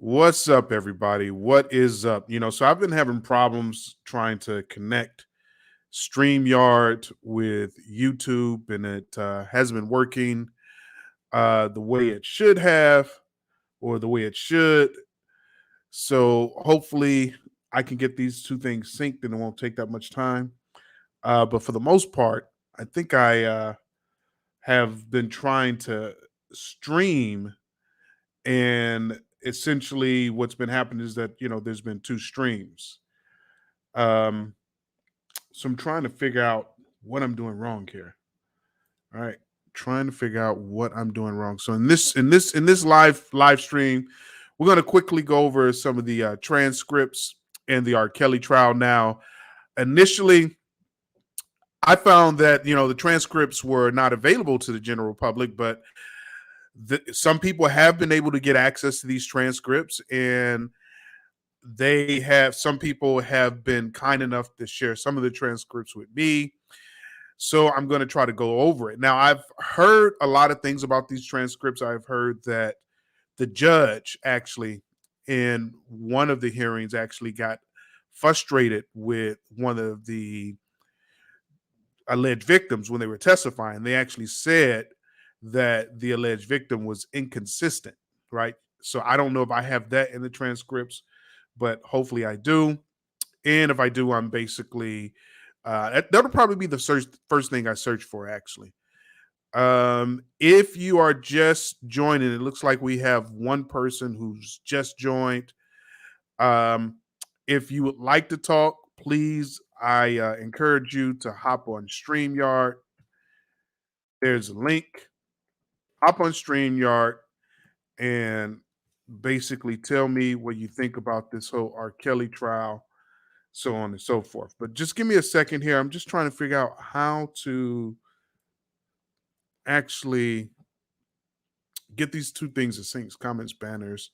What's up, everybody? What is up? So I've been having problems trying to connect StreamYard with YouTube, and it hasn't been working the way it should have or the way it should. So hopefully I can get these two things synced and it won't take that much time. But for the most part, I think I have been trying to stream, and essentially what's been happening is that there's been two streams. um so I'm trying to figure out what I'm doing wrong here. All right, trying to figure out what I'm doing wrong. So in this live stream, we're going to quickly go over some of the transcripts and the R Kelly trial. Now, initially I found that the transcripts were not available to the general public, but some people have been able to get access to these transcripts, and some people have been kind enough to share some of the transcripts with me. So I'm going to try to go over it. Now, I've heard a lot of things about these transcripts. I've heard that the judge actually in one of the hearings actually got frustrated with one of the alleged victims when they were testifying. They actually said that the alleged victim was inconsistent, right? So I don't know if I have that in the transcripts, but hopefully I do. And if I do, I'm basically that'll probably be the first thing I search for, actually. If you are just joining, it looks like we have one person who's just joined. If you would like to talk, please, I encourage you to hop on StreamYard. There's a link. Hop on StreamYard and basically tell me what you think about this whole R. Kelly trial, so on and so forth. But just give me a second here. I'm just trying to figure out how to actually get these two things to sync: comments, banners,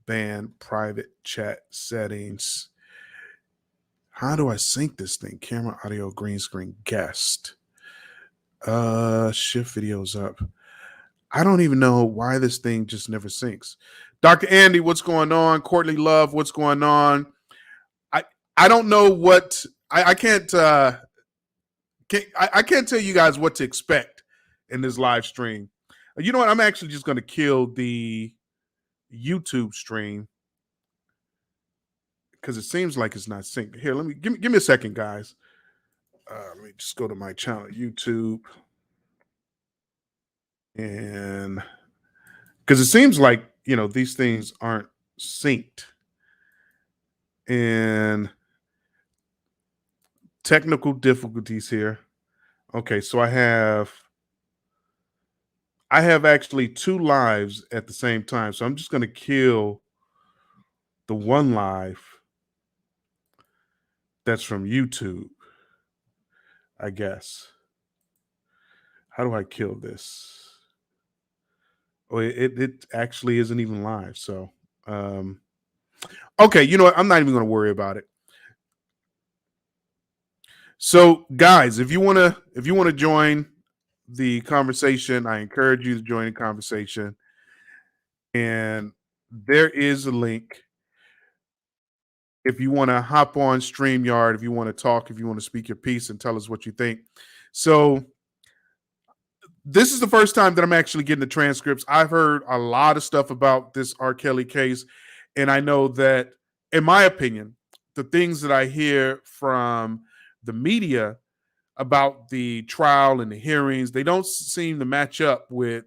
ban, private chat settings. How do I sync this thing? Camera, audio, green screen, guest. Shift videos up. I don't even know why this thing just never syncs. Dr. Andy, what's going on? Courtney Love, what's going on? I don't know what I can't I can't tell you guys what to expect in this live stream. You know what? I'm actually just going to kill the YouTube stream because it seems like it's not synced. Here, give me a second, guys. Let me just go to my channel, YouTube, and because it seems like these things aren't synced, and technical difficulties here. Okay, so I have actually two lives at the same time. So I'm just going to kill the one live that's from YouTube, I guess. How do I kill this? Oh, it actually isn't even live. So, okay, you know what? I'm not even going to worry about it. So, guys, if you want to join the conversation, I encourage you to join the conversation. And there is a link. If you want to hop on StreamYard, if you want to talk, if you want to speak your piece and tell us what you think. So this is the first time that I'm actually getting the transcripts. I've heard a lot of stuff about this R. Kelly case, and I know that, in my opinion, the things that I hear from the media about the trial and the hearings, they don't seem to match up with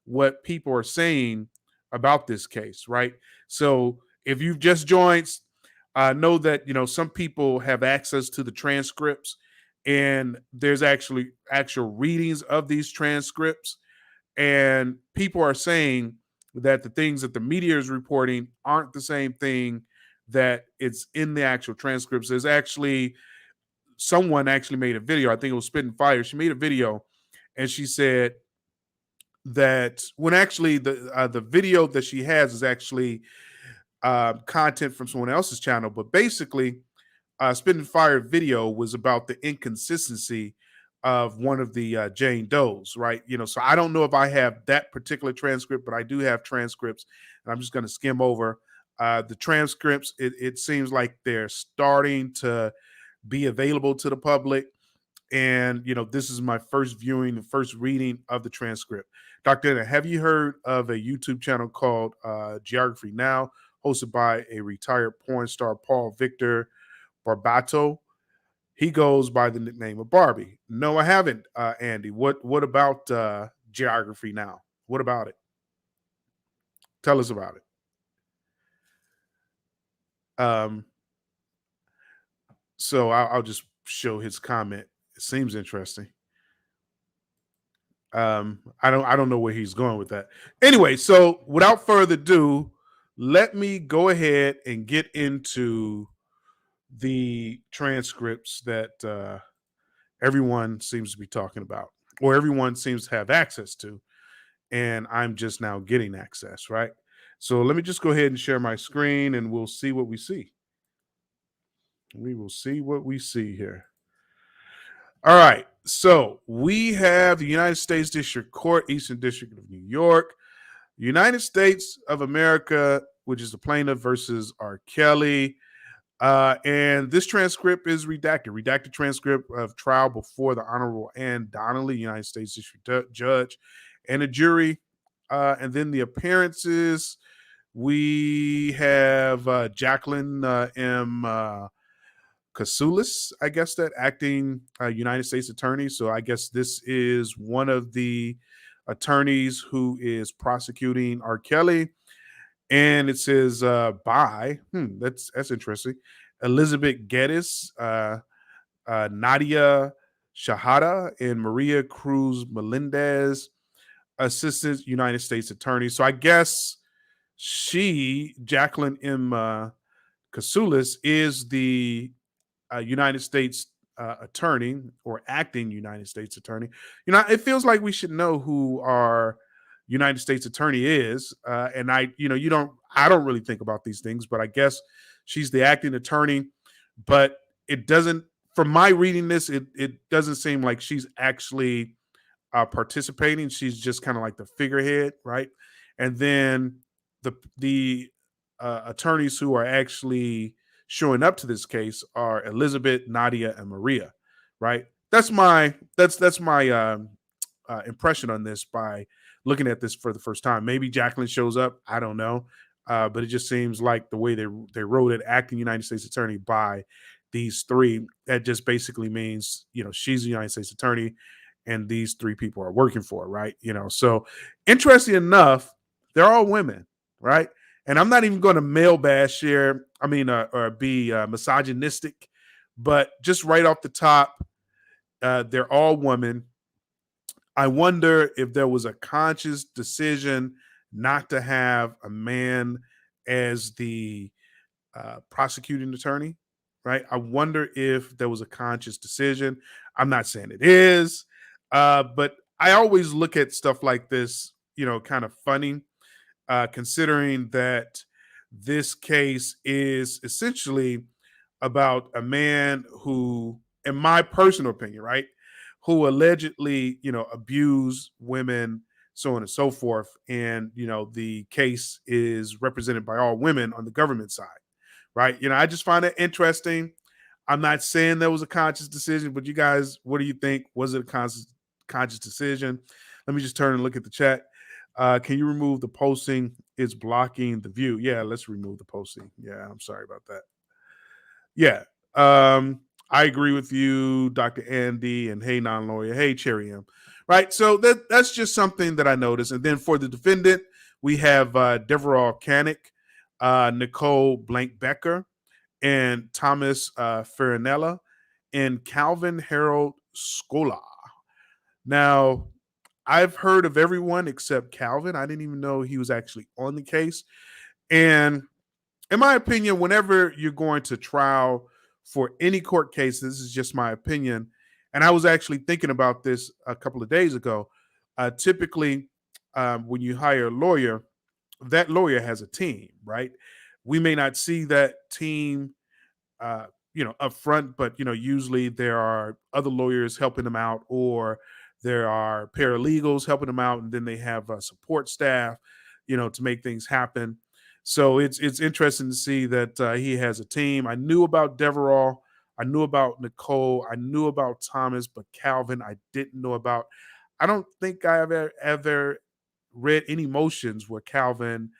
what people are saying about this case, right? So if you've just joined, know that some people have access to the transcripts, and there's actually actual readings of these transcripts, and people are saying that the things that the media is reporting aren't the same thing that it's in the actual transcripts. There's actually someone actually made a video. I think it was Spitting Fire. She made a video, and she said that when actually the video that she has is actually content from someone else's channel, but basically Spitting Fire video was about the inconsistency of one of the Jane Does, right? So I don't know if I have that particular transcript, but I do have transcripts, and I'm just going to skim over. The transcripts, it seems like they're starting to be available to the public. And, this is my first viewing, the first reading of the transcript. Dr. Anna, have you heard of a YouTube channel called Geography Now, hosted by a retired porn star, Paul Victor Barbato? He goes by the nickname of Barbie. No, I haven't, Andy. What about Geography Now? What about it? Tell us about it. So I'll just show his comment. It seems interesting. I don't know where he's going with that. Anyway, so without further ado, let me go ahead and get into the transcripts that everyone seems to be talking about, or everyone seems to have access to, and I'm just now getting access, right? So let me just go ahead and share my screen, and we'll see what we see. We will see what we see here. All right. So we have the United States District Court, Eastern District of New York, United States of America, which is the plaintiff versus R. Kelly. And this transcript is redacted transcript of trial before the Honorable Ann Donnelly, United States District Judge, and a jury. And then the appearances, we have Jacqueline M. Kasoulis, I guess, that acting United States attorney. So I guess this is one of the attorneys who is prosecuting R. Kelly. And it says by, that's interesting, Elizabeth Geddes, Nadia Shahada, and Maria Cruz Melendez, Assistant United States Attorney. So I guess Jacqueline M. Kasoulis, is the United States attorney, or acting United States attorney. It feels like we should know who our United States attorney is. And I don't really think about these things, but I guess she's the acting attorney. But it doesn't, from my reading this, it doesn't seem like she's actually participating. She's just kind of like the figurehead, right? And then the attorneys who are actually showing up to this case are Elizabeth, Nadia, and Maria, right? That's my impression on this by looking at this for the first time. Maybe Jacqueline shows up, I don't know, but it just seems like the way they wrote it, acting United States attorney by these three, that just basically means she's the United States attorney, and these three people are working for her, right? So interesting enough, they're all women, right? And I'm not even going to male bash here, or be misogynistic, but just right off the top, they're all women. I wonder if there was a conscious decision not to have a man as the prosecuting attorney, right? I wonder if there was a conscious decision. I'm not saying it is, but I always look at stuff like this, kind of funny, considering that this case is essentially about a man who, in my personal opinion, right, who allegedly, abused women, so on and so forth. And, the case is represented by all women on the government side, right? I just find it interesting. I'm not saying there was a conscious decision, but you guys, what do you think? Was it a conscious decision? Let me just turn and look at the chat. Can you remove the posting? It's blocking the view. Yeah, let's remove the posting. Yeah, I'm sorry about that. Yeah. I agree with you, Dr. Andy, and hey, non-lawyer. Hey, Cherry M. Right. So that's just something that I noticed. And then for the defendant, we have Deverell Canick, Nicole Blank Becker, and Thomas Farinella, and Calvin Harold Scola. Now, I've heard of everyone except Calvin. I didn't even know he was actually on the case. And in my opinion, whenever you're going to trial for any court case, this is just my opinion, and I was actually thinking about this a couple of days ago. Typically, when you hire a lawyer, that lawyer has a team, right? We may not see that team, up front, but usually there are other lawyers helping them out, or there are paralegals helping them out, and then they have support staff, to make things happen. So it's interesting to see that he has a team. I knew about Deverall, I knew about Nicole, I knew about Thomas, but Calvin I didn't know about. I don't think I ever read any motions where Calvin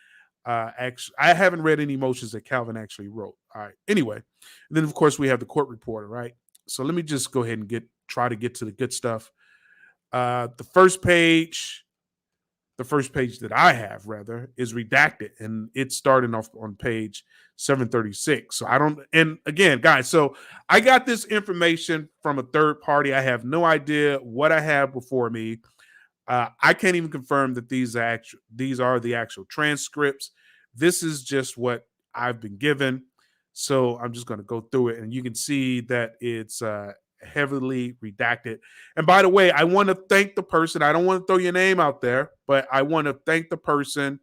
actually, I haven't read any motions that Calvin actually wrote. All right. Anyway, and then of course we have the court reporter, right? So let me just go ahead and try to get to the good stuff. The first page that I have rather is redacted, and it's starting off on page 736. So I don't, and again, guys, so I got this information from a third party. I have no idea what I have before me. I can't even confirm that these are the actual transcripts. This is just what I've been given. So I'm just going to go through it, and you can see that it's heavily redacted. And by the way, I want to thank the person. I don't want to throw your name out there, but I want to thank the person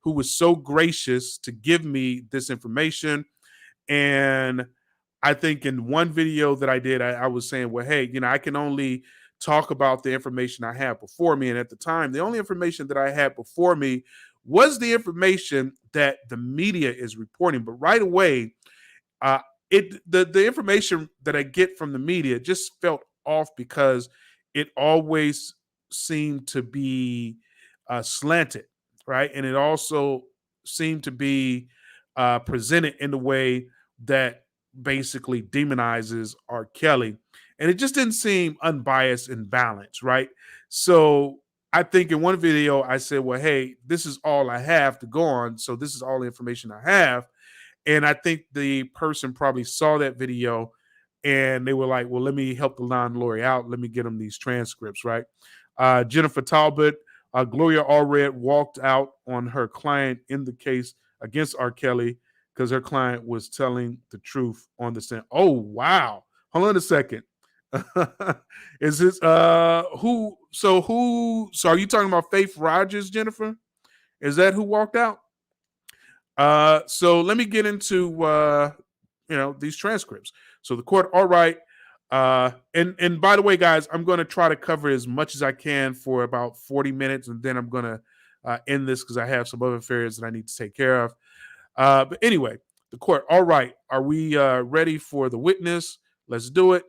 who was so gracious to give me this information. And I think in one video that I did, I was saying, well, hey, I can only talk about the information I have before me. And at the time, the only information that I had before me was the information that the media is reporting. But right away, the information that I get from the media just felt off because it always seemed to be slanted, right? And it also seemed to be presented in a way that basically demonizes R. Kelly. And it just didn't seem unbiased and balanced, right? So I think in one video I said, well, hey, this is all I have to go on. So this is all the information I have. And I think the person probably saw that video and they were like, well, let me help the non-lawyer out. Let me get them these transcripts, right? Jennifer Talbot, Gloria Allred walked out on her client in the case against R. Kelly because her client was telling the truth on the stand. Oh, wow. Hold on a second. Is this who? So are you talking about Faith Rogers, Jennifer? Is that who walked out? So let me get into these transcripts. So the court, all right. And by the way, guys, I'm going to try to cover as much as I can for about 40 minutes, and then I'm going to end this because I have some other affairs that I need to take care of. But anyway, the court, all right. Are we ready for the witness? Let's do it.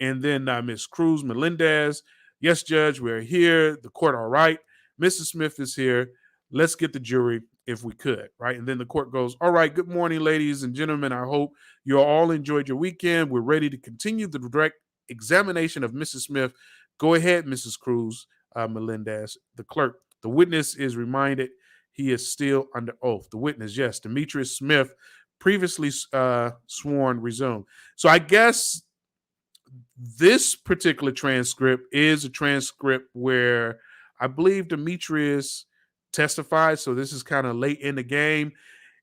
And then Ms. Cruz Melendez, yes, Judge, we're here. The court, all right. Mrs. Smith is here. Let's get the jury if we could, right? And then the court goes, all right, good morning, ladies and gentlemen. I hope you all enjoyed your weekend. We're ready to continue the direct examination of Mrs. Smith. Go ahead, Mrs. Cruz Melendez, the clerk. The witness is reminded he is still under oath. The witness, yes, Demetris Smith, previously sworn, resume. So I guess this particular transcript is a transcript where I believe Demetris testified. So this is kind of late in the game.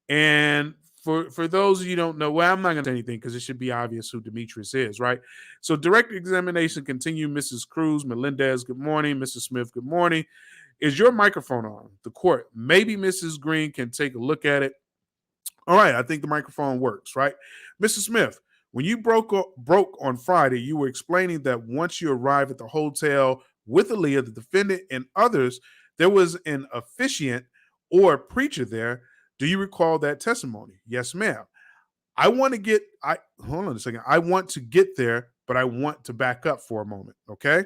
And for those of you who don't know, well, I'm not going to say anything because it should be obvious who Demetris is, right? So direct examination continue. Mrs. Cruz Melendez, good morning. Mrs. Smith, good morning. Is your microphone on? The court, maybe Mrs. Green can take a look at it. All right, I think the microphone works, right? Mrs. Smith, when you broke on Friday, you were explaining that once you arrived at the hotel with Aaliyah, the defendant, and others, there was an officiant or preacher there. Do you recall that testimony? Yes, ma'am. Hold on a second. I want to get there, but I want to back up for a moment, okay?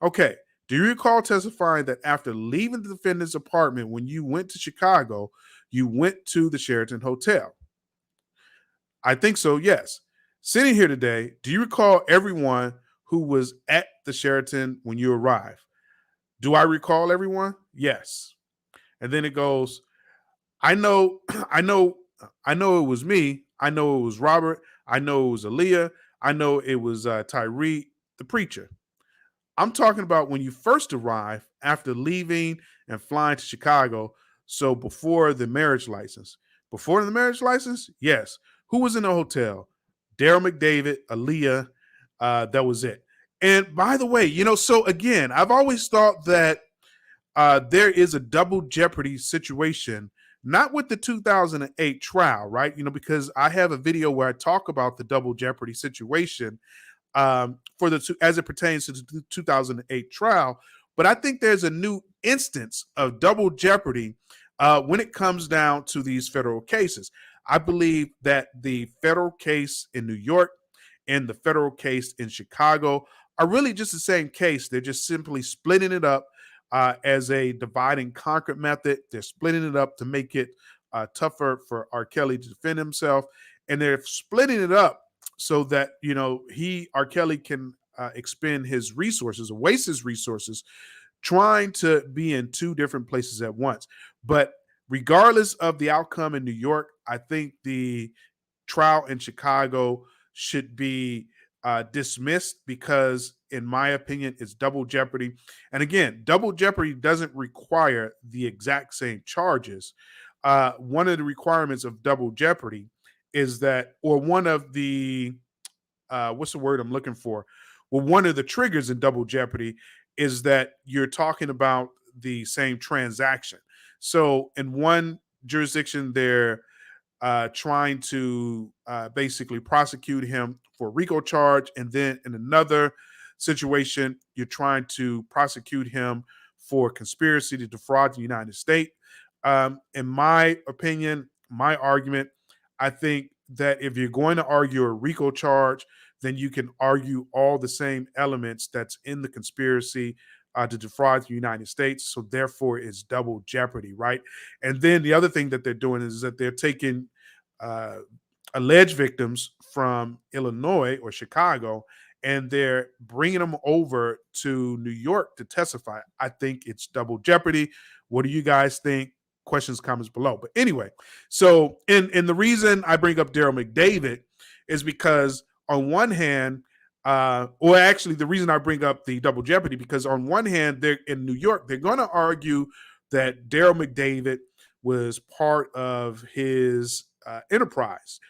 Okay. Do you recall testifying that after leaving the defendant's apartment when you went to Chicago, you went to the Sheraton Hotel? I think so, yes. Sitting here today, do you recall everyone who was at the Sheraton when you arrived? Do I recall everyone? Yes. And then it goes, I know it was me. I know it was Robert. I know it was Aaliyah. I know it was Tyree, the preacher. I'm talking about when you first arrived after leaving and flying to Chicago. So before the marriage license. Before the marriage license? Yes. Who was in the hotel? Daryl McDavid, Aaliyah. That was it. And by the way, so again, I've always thought that there is a double jeopardy situation, not with the 2008 trial, right? Because I have a video where I talk about the double jeopardy situation as it pertains to the 2008 trial. But I think there's a new instance of double jeopardy When it comes down to these federal cases, I believe that the federal case in New York and the federal case in Chicago are really just the same case. They're just simply splitting it up as a divide and conquer method. They're splitting it up to make it tougher for R. Kelly to defend himself, and they're splitting it up so that R. Kelly can expend his resources or waste his resources trying to be in two different places at once. But regardless of the outcome in New York, I think the trial in Chicago should be dismissed because, in my opinion, it's double jeopardy. And again, double jeopardy doesn't require the exact same charges. One of the requirements of double jeopardy is that, or one of the, what's the word I'm looking for? Well, one of the triggers in double jeopardy is that you're talking about the same transaction. So in one jurisdiction, they're trying to basically prosecute him for a RICO charge. And then in another situation, you're trying to prosecute him for conspiracy to defraud the United States. In my opinion, my argument, I think that if you're going to argue a RICO charge, then you can argue all the same elements that's in the conspiracy to defraud the United States. So therefore, it's double jeopardy, right? And then the other thing that they're doing is that they're taking uh, alleged victims from Illinois or Chicago, and they're bringing them over to New York to testify. I think it's double jeopardy. What do you guys think? Questions, comments below. But anyway, so and the reason I bring up Daryl McDavid is because on one hand, or actually the reason I bring up the double jeopardy, because on one hand, they're in New York, they're going to argue that Daryl McDavid was part of his enterprise.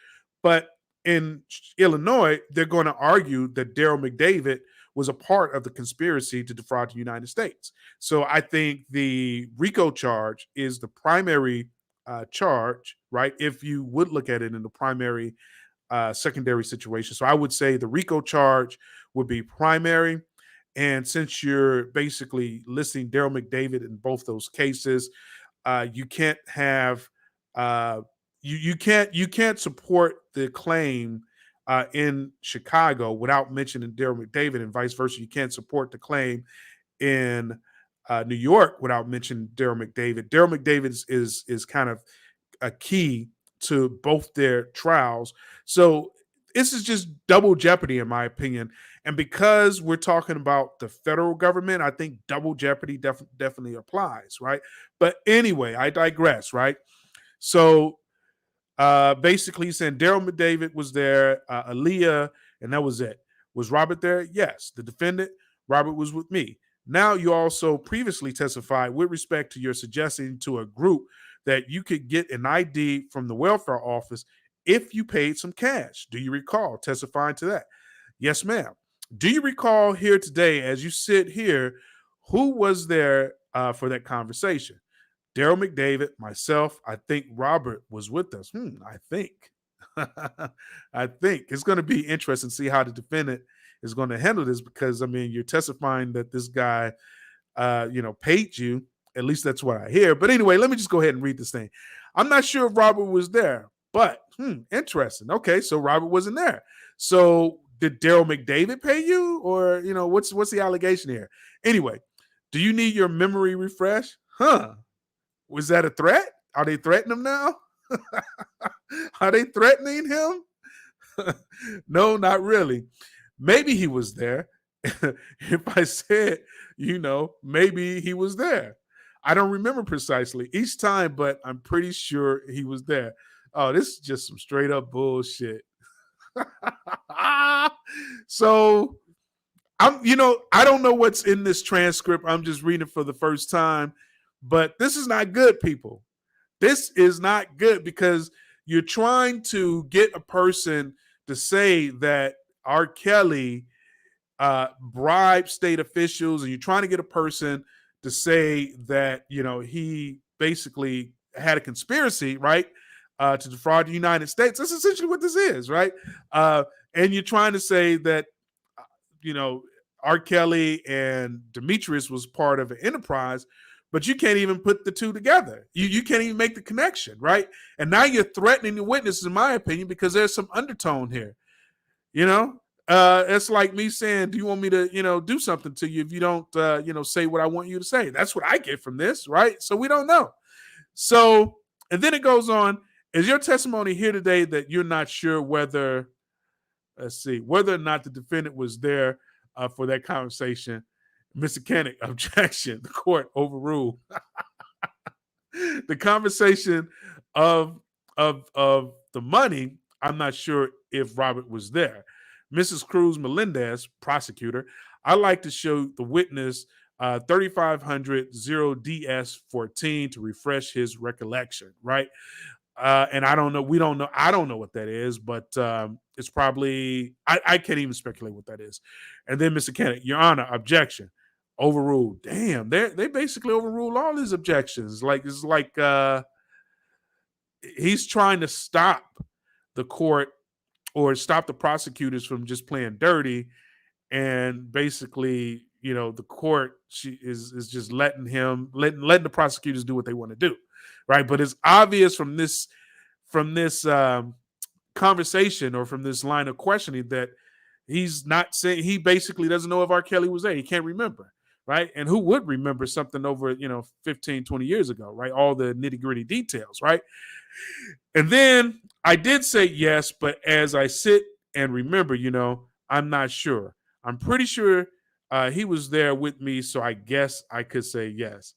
But in Illinois, they're going to argue that Daryl McDavid was a part of the conspiracy to defraud the United States. So I think the RICO charge is the primary charge, right? If you would look at it in the primary secondary situation. So I would say the RICO charge would be primary. And since you're basically listing Daryl McDavid in both those cases, you can't have you can't support the claim in Chicago without mentioning Daryl McDavid, and vice versa. You can't support the claim in New York without mentioning Daryl McDavid. Daryl McDavid is kind of a key to both their trials. So this is just double jeopardy, in my opinion. And because we're talking about the federal government, I think double jeopardy definitely applies, right? But anyway, I digress, right? So basically saying Daryl McDavid was there, Aaliyah, and that was it. Was Robert there? Yes. The defendant, Robert, was with me. Now, you also previously testified with respect to your suggesting to a group that you could get an ID from the welfare office if you paid some cash. Do you recall testifying to that? Yes, ma'am. Do you recall here today, as you sit here, who was there for that conversation? Daryl McDavid, myself, I think Robert was with us. I think. I think it's going to be interesting to see how the defendant is going to handle this, because, I mean, you're testifying that this guy, paid you. At least that's what I hear. But anyway, let me just go ahead and read this thing. I'm not sure if Robert was there, but interesting. Okay, so Robert wasn't there. So did Daryl McDavid pay you, or what's the allegation here? Anyway, do you need your memory refresh? Was that a threat? Are they threatening him now? Are they threatening him? No, not really. Maybe he was there. If I said, maybe he was there. I don't remember precisely each time, but I'm pretty sure he was there. Oh, this is just some straight up bullshit. So I don't know what's in this transcript. I'm just reading it for the first time, but this is not good, people. This is not good, because you're trying to get a person to say that R. Kelly bribed state officials, and you're trying to get a person to say that he basically had a conspiracy, right, to defraud the United States. That's essentially what this is, right? And you're trying to say that R. Kelly and Demetris was part of an enterprise, but you can't even put the two together. You can't even make the connection, right? And now you're threatening the witnesses, in my opinion, because there's some undertone here. It's like me saying, do you want me to, do something to you if you don't, say what I want you to say? That's what I get from this, right? So we don't know. So, and then it goes on, is your testimony here today that you're not sure whether or not the defendant was there for that conversation? Mr. Kennick, objection. The court overruled. The conversation of the money, I'm not sure if Robert was there. Mrs. Cruz Melendez, prosecutor, I'd like to show the witness 3500 0DS14 to refresh his recollection, right? And I don't know. We don't know. I don't know what that is, but it's probably, I can't even speculate what that is. And then Mr. Kennedy, Your Honor, objection. Overruled. Damn, they basically overruled all his objections. It's like he's trying to stop the court or stop the prosecutors from just playing dirty, and basically, the court is just letting the prosecutors do what they want to do, right? But it's obvious from this conversation or from this line of questioning that he's not saying, he basically doesn't know if R. Kelly was there. He can't remember, right? And who would remember something over 15, 20 years ago, right? All the nitty-gritty details, right? And then I did say yes, but as I sit and remember, I'm not sure. I'm pretty sure he was there with me, so I guess I could say yes.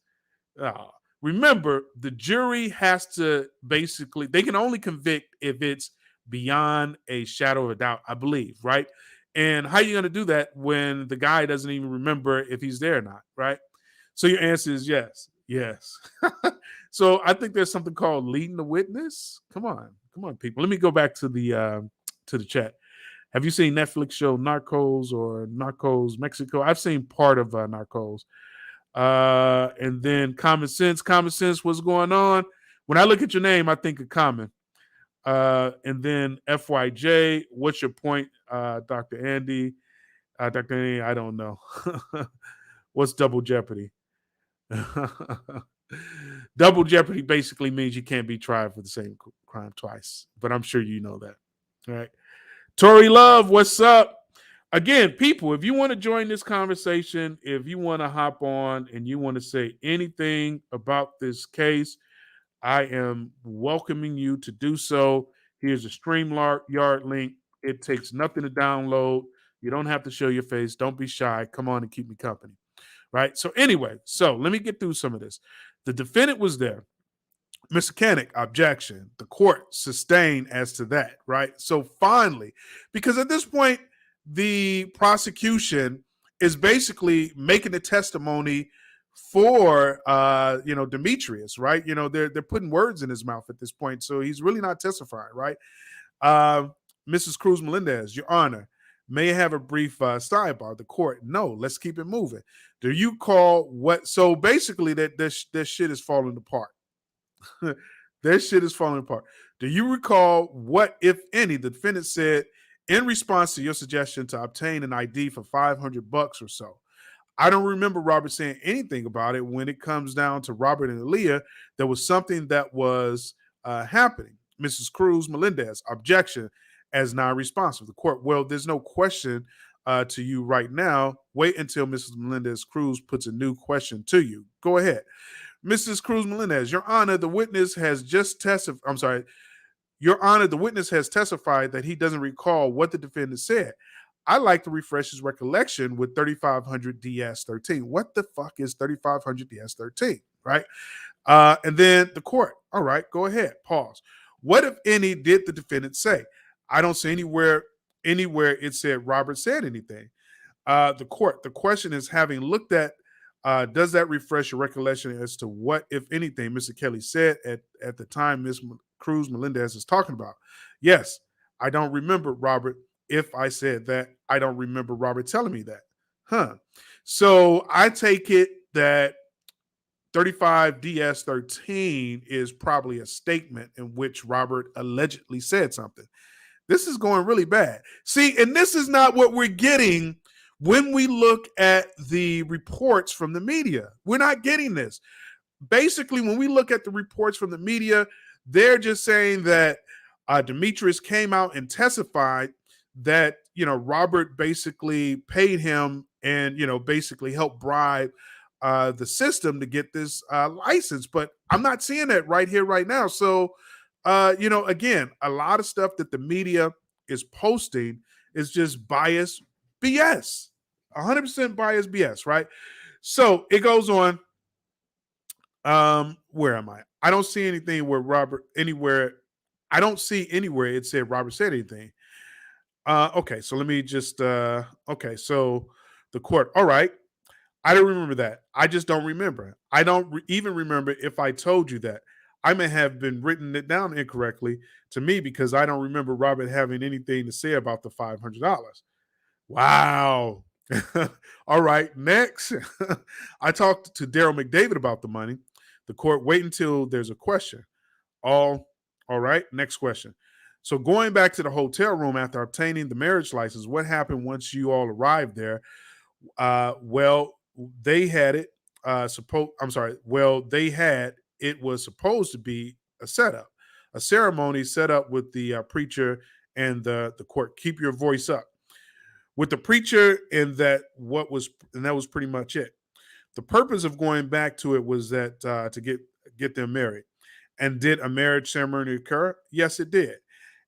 Remember, the jury has to basically, they can only convict if it's beyond a shadow of a doubt, I believe, right? And how are you going to do that when the guy doesn't even remember if he's there or not, right? So your answer is yes. Yes. So I think there's something called leading the witness. Come on, people. Let me go back to the chat. Have you seen Netflix show Narcos or Narcos Mexico? I've seen part of Narcos. And then Common Sense, what's going on? When I look at your name, I think of Common. And then FYJ, what's your point, Dr. Andy? Dr. Andy, I don't know. What's double jeopardy? Double jeopardy basically means you can't be tried for the same crime twice, but I'm sure you know that. All right. Tori Love, what's up? Again, people, if you want to join this conversation, if you want to hop on and you want to say anything about this case, I am welcoming you to do so. Here's a StreamYard link. It takes nothing to download. You don't have to show your face. Don't be shy. Come on and keep me company. Right? So anyway, let me get through some of this. The defendant was there. Mr. Kennick, objection. The court sustained as to that, right? So finally, because at this point, the prosecution is basically making a testimony for Demetrius, right? They're putting words in his mouth at this point, so he's really not testifying, right? Mrs. Cruz Melendez, Your Honor, may I have a brief sidebar? The court, no, let's keep it moving. Do you call what? So basically, that shit is falling apart. That shit is falling apart. Do you recall what, if any, the defendant said in response to your suggestion to obtain an ID for $500 or so? I don't remember Robert saying anything about it. When it comes down to Robert and Aaliyah, there was something that was happening. Mrs. Cruz Melendez, objection as non-responsive. The court, well, there's no question to you right now. Wait until Mrs. Melendez Cruz puts a new question to you. Go ahead. Mrs. Cruz Melendez, Your Honor, the witness has just testified. I'm sorry. Your Honor, the witness has testified that he doesn't recall what the defendant said. I like to refresh his recollection with 3500 DS13. What the fuck is 3500 DS13, right? And then the court, all right, go ahead, pause. What, if any, did the defendant say? I don't see anywhere it said Robert said anything. The court, the question is, having looked at, does that refresh your recollection as to what, if anything, Mr. Kelly said at the time Ms. Cruz Melendez is talking about? Yes, I don't remember, Robert. If I said that, I don't remember Robert telling me that. So I take it that 35 DS13 is probably a statement in which Robert allegedly said something. This is going really bad. See, and this is not what we're getting when we look at the reports from the media. We're not getting this. basically, when we look at the reports from the media, they're just saying that Demetris came out and testified that, Robert basically paid him and, basically helped bribe the system to get this license. But I'm not seeing that right here, right now. So, again, a lot of stuff that the media is posting is just biased BS, 100% biased BS, right? So it goes on. Where am I? I don't see anything where Robert anywhere. I don't see anywhere it said Robert said anything. Okay, so let me just okay, so the court. All right. I don't remember that. I just don't remember. I don't even remember if I told you that. I may have been written it down incorrectly to me because I don't remember Robert having anything to say about the $500. Wow. All right, next. I talked to Daryl McDavid about the money. The court, wait until there's a question. All right, next question. So going back to the hotel room after obtaining the marriage license, what happened once you all arrived there? Well, they had it. They had it was supposed to be a setup, a ceremony set up with the preacher and the court. Keep your voice up. With the preacher and that was pretty much it. The purpose of going back to it was that to get them married. And did a marriage ceremony occur? Yes, it did.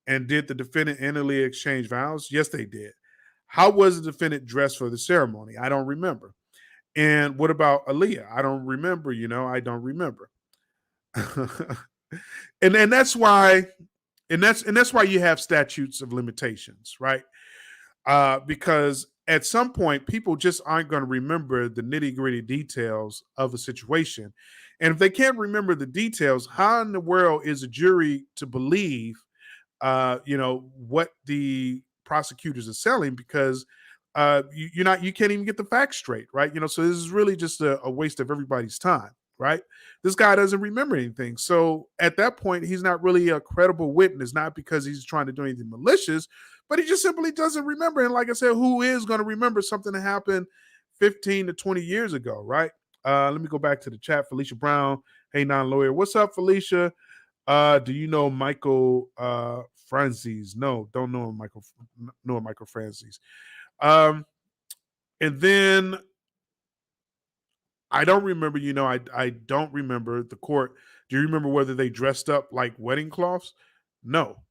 And did the defendant and Aaliyah exchange vows? Yes, they did. How was the defendant dressed for the ceremony? I don't remember. And what about Aaliyah? I don't remember. I don't remember. and that's why, that's why you have statutes of limitations, right? Because at some point, people just aren't going to remember the nitty-gritty details of a situation. And if they can't remember the details, how in the world is a jury to believe, what the prosecutors are selling? Because you can't even get the facts straight, right? So this is really just a waste of everybody's time, right? This guy doesn't remember anything. So at that point, he's not really a credible witness, not because he's trying to do anything malicious, but he just simply doesn't remember. And like I said, who is going to remember something that happened 15 to 20 years ago, right? Let me go back to the chat. Felicia Brown, hey, non-lawyer. What's up, Felicia? Do you know Michael Franzese? No, don't know Michael Franzese. And then I don't remember, I don't remember the court. Do you remember whether they dressed up like wedding cloths? No.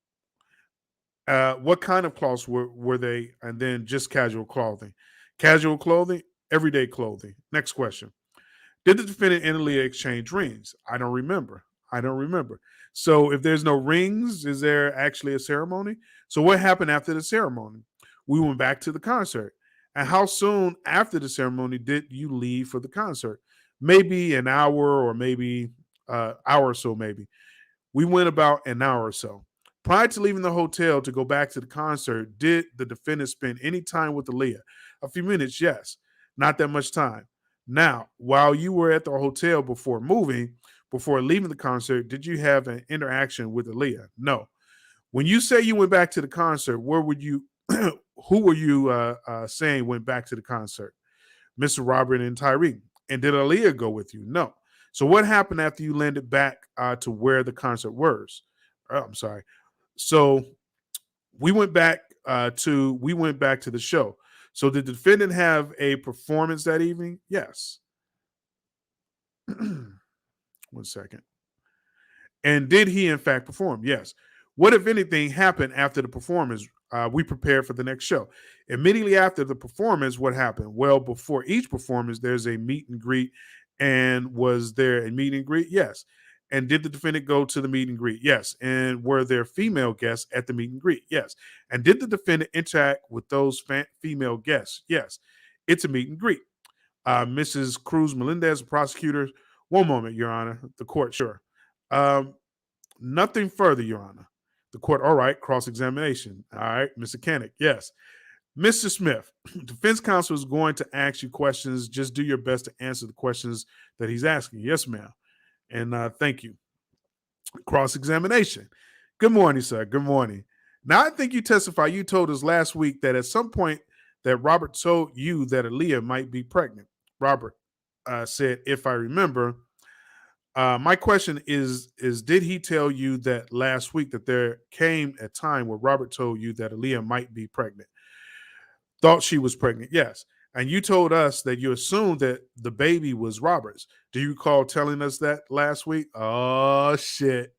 What kind of cloths were they? And then just casual clothing. Casual clothing, everyday clothing. Next question. Did the defendant and Aaliyah exchange rings? I don't remember. So if there's no rings, is there actually a ceremony? So what happened after the ceremony? We went back to the concert. And how soon after the ceremony did you leave for the concert? Maybe an hour or maybe hour or so, maybe. We went about an hour or so. Prior to leaving the hotel to go back to the concert, did the defendant spend any time with Aaliyah? A few minutes, yes. Not that much time. Now, while you were at the hotel before leaving the concert, did you have an interaction with Aaliyah? No. When you say you went back to the concert, where were you? Who were you saying went back to the concert? Mr. Robert and Tyreek. And did Aaliyah go with you? No. So what happened after you landed back to where the concert was? I'm sorry. So we went back to the show. So did the defendant have a performance that evening? Yes. 1 second. And did he in fact perform? Yes. What, if anything, happened after the performance? We prepared for the next show. Immediately after the performance, what happened? Well, before each performance, there's a meet and greet. And was there a meet and greet? Yes. And did the defendant go to the meet and greet? Yes. And were there female guests at the meet and greet? Yes. And did the defendant interact with those female guests? Yes. It's a meet and greet. Mrs. Cruz Melendez, prosecutor. One moment, Your Honor. The court, sure. Nothing further, Your Honor. The court, all right. Cross-examination. All right. Mr. Koenig, yes. Mr. Smith, defense counsel is going to ask you questions. Just do your best to answer the questions that he's asking. Yes, ma'am. And thank you. Cross-examination. Good morning, sir. Good morning. Now, I think you testified. You told us last week that at some point that Robert told you that Aaliyah might be pregnant. Robert said, if I remember, My question is did he tell you that last week that there came a time where Robert told you that Aaliyah might be pregnant? Thought she was pregnant, yes. And you told us that you assumed that the baby was Robert's. Do you recall telling us that last week? Oh shit.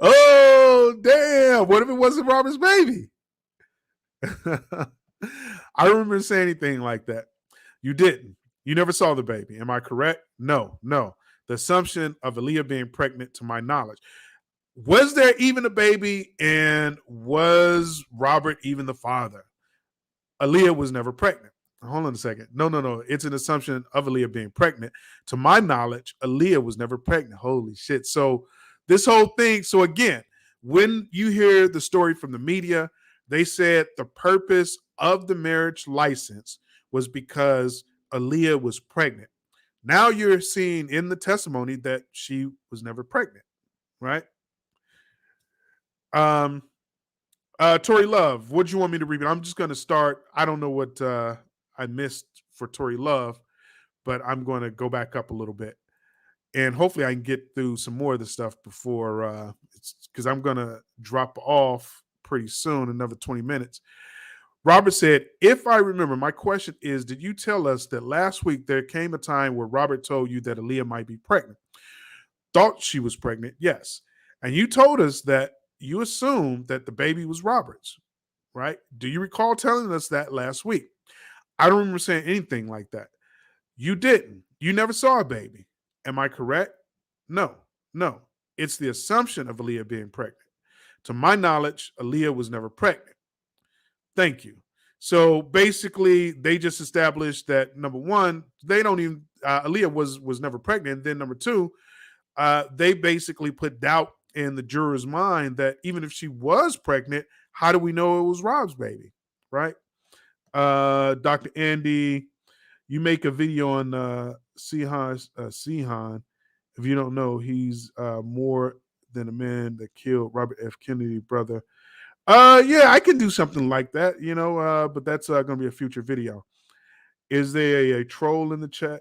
Oh damn. What if it wasn't Robert's baby? I don't remember saying anything like that. You didn't. You never saw the baby. Am I correct? No, no. The assumption of Aaliyah being pregnant, to my knowledge. Was there even a baby, and was Robert even the father? Aaliyah was never pregnant. Hold on a second. No. It's an assumption of Aaliyah being pregnant. To my knowledge, Aaliyah was never pregnant. Holy shit. So this whole thing, so again, when you hear the story from the media, they said the purpose of the marriage license was because Aaliyah was pregnant. Now you're seeing in the testimony that she was never pregnant, right? Tori Love, what do you want me to read? I'm just going to start. I don't know what I missed for Tori Love, but I'm going to go back up a little bit. And hopefully I can get through some more of the stuff before, because I'm going to drop off pretty soon, another 20 minutes. Robert said, if I remember, my question is, did you tell us that last week there came a time where Robert told you that Aaliyah might be pregnant? Thought she was pregnant, yes. And you told us that you assumed that the baby was Robert's, right? Do you recall telling us that last week? I don't remember saying anything like that. You didn't. You never saw a baby. Am I correct? No. It's the assumption of Aaliyah being pregnant. To my knowledge, Aaliyah was never pregnant. Thank you. So basically, they just established that number one, they don't even Aaliyah was never pregnant. And then number two, they basically put doubt in the juror's mind that even if she was pregnant, how do we know it was Rob's baby, right? Dr. Andy, you make a video on Sihan. If you don't know, he's more than a man that killed Robert F. Kennedy, brother. Yeah, I can do something like that, but that's going to be a future video. Is there a troll in the chat?